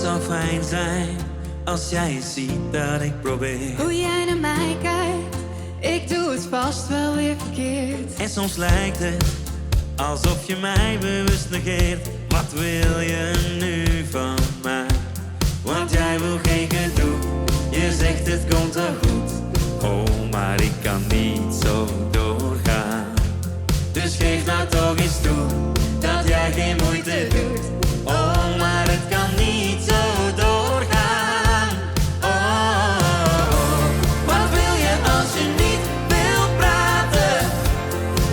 zou fijn zijn als jij eens ziet dat ik probeer. Hoe jij naar mij kijkt, ik doe het vast wel weer verkeerd. En soms lijkt het alsof je mij bewust negeert. Wat wil je nu van mij? Want jij wil geen gedoe, je zegt het komt wel goed. Oh, maar ik kan niet zo doorgaan. Dus geef nou toch eens toe dat jij geen moeite doet. Oh, maar het kan niet zo doorgaan. Oh, wat wil je als je niet wil praten?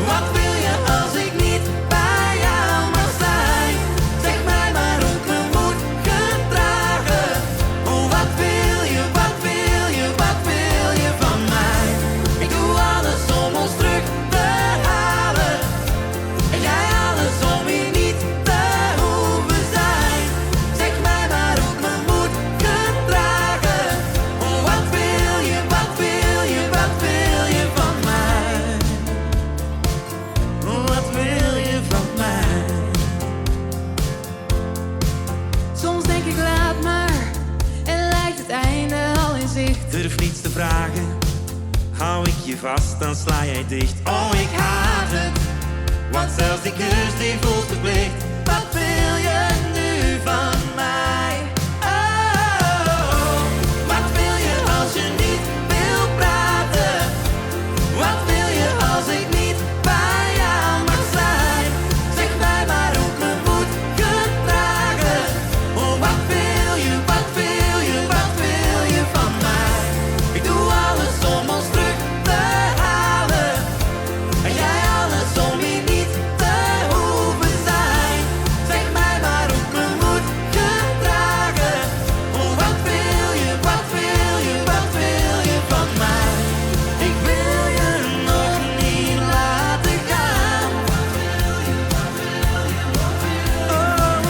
Wat wil je als ik niet bij jou mag zijn? Zeg mij maar hoe ik me moet gedragen. Oh, wat wil je, wat wil je, wat wil je van mij? Ik doe alles om ons terug te halen. En jij alles om hier niet te hoeven zijn. Zeg mij maar hoe ik me moet gedragen. Oh, wat wil je, wat wil je, wat wil je van mij? Oh, wat wil je van mij? Soms denk ik laat maar, en lijkt het einde al in zicht. Durf niets te vragen, hou ik je vast, dan sla jij dicht. Oh, ik haat het, want zelfs die kus die voelt verplicht. Wat wil je nu van mij? Oh, wat wil je als je niet wil praten? Wat wil je als ik niet bij jou mag zijn? Zeg mij maar hoe ik me moet gedragen. Oh, wat wil je, wat wil je, wat wil je van mij? Ik doe alles om ons terug te halen. En jij alles om hier niet te hoeven zijn. Zeg mij maar hoe ik me moet gedragen. Oh, wat wil je, wat wil je, wat wil je van mij? Ik wil je nog niet laten gaan. Oh,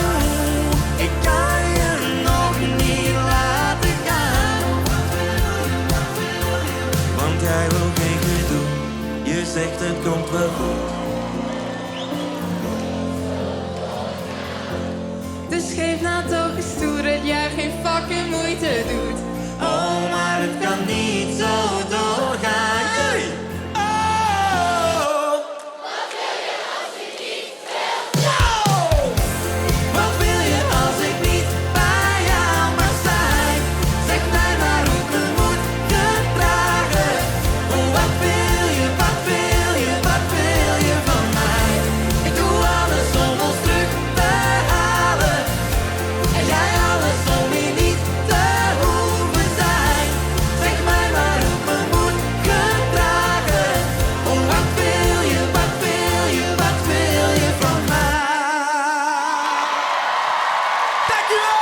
ik kan je nog niet laten gaan. Want jij wil geen gedoe, je zegt het komt wel goed. Dus geef nou toch eens toe dat jij geen fucking moeite doet. Oh, maar het kan niet zo doorgaan. Hey! Oh! Wat wil je als ik niet bij jou mag zijn? Zeg mij maar hoe ik me moet gedragen. Oh, wat wil je, wat wil je, wat wil je van mij? Ik doe alles om ons terug te halen. En jij alles om hier niet te hoeven zijn. Zeg mij maar hoe ik me moet gedragen. Oh, wat wil je, wat wil je, wat wil je van mij? Dankjewel!